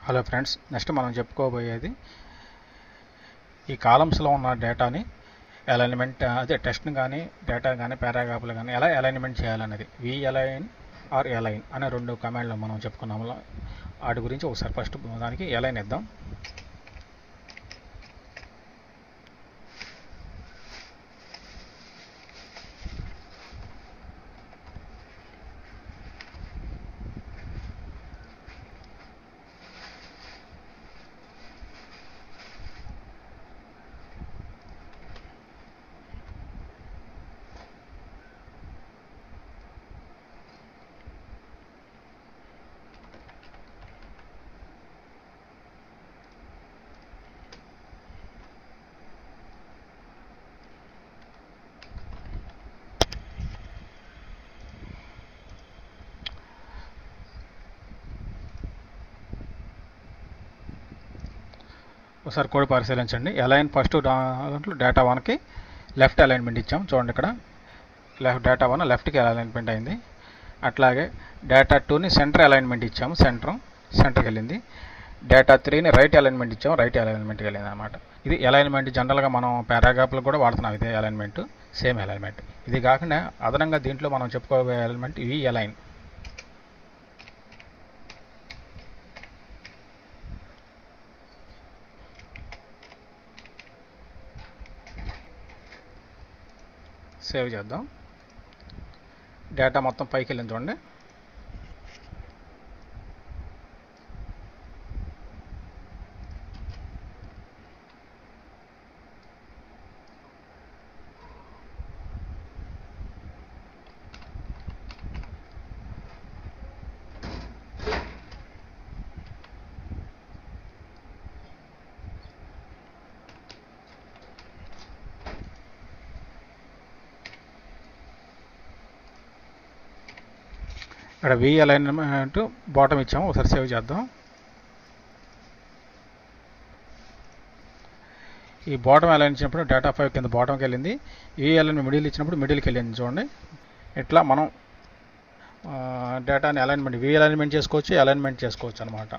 Hello friends, next మనం చెప్పుకోబోయేది ఈ కాలమ్స్లో ఉన్న డేటాని అలైన్మెంట్, అదే టెక్స్ట్ని కానీ డేటా కానీ పారాగ్రాఫ్లు కానీ ఎలా అలైన్మెంట్ చేయాలనేది. అలైన్ ఆర్ అలైన్ అనే రెండు కమాండ్లు మనం చెప్పుకున్నాము. వాటి గురించి ఒకసారి ఫస్ట్ దానికి అలైన్ ఇద్దాం. ఒకసారి కోడ్ పరిశీలించండి. అలైన్ ఫస్ట్ దాంట్లో డేటా 1కి లెఫ్ట్ అలైన్మెంట్ ఇచ్చాం. చూడండి, ఇక్కడ డేటా 1 లెఫ్ట్కి అలైన్మెంట్ అయింది. అట్లాగే డేటా 2ని సెంటర్ అలైన్మెంట్ ఇచ్చాము, సెంటర్కి వెళ్ళింది. డేటా 3ని రైట్ అలైన్మెంట్ ఇచ్చాము, రైట్ అలైన్మెంట్కి వెళ్ళింది అనమాట. ఇది అలైన్మెంట్ జనరల్గా మనం పారాగ్రాఫ్లో కూడా వాడుతున్నాం. ఇదే అలైన్మెంట్, సేమ్ అలైన్మెంట్. ఇది కాకుండా అదనంగా దీంట్లో మనం చెప్పుకోబోయే అలైన్మెంట్ అలైన్. సేవ్ చేద్దాం. డేటా మొత్తం పైకి వెళ్ళింది చూడండి. ఇక్కడ అలైన్మెంట్ బాటమ్ ఇచ్చాము. ఒకసారి సేవ్ చేద్దాం. ఈ బాటమ్ అలైన్ ఇచ్చినప్పుడు డేటా 5 కింద బాటమ్కి వెళ్ళింది. అలైన్మెంట్ మిడిల్ ఇచ్చినప్పుడు మిడిల్కి వెళ్ళింది చూడండి. ఇట్లా మనం డేటాని అలైన్మెంట్ అలైన్మెంట్ చేసుకోవచ్చు, అలైన్మెంట్ చేసుకోవచ్చు అనమాట.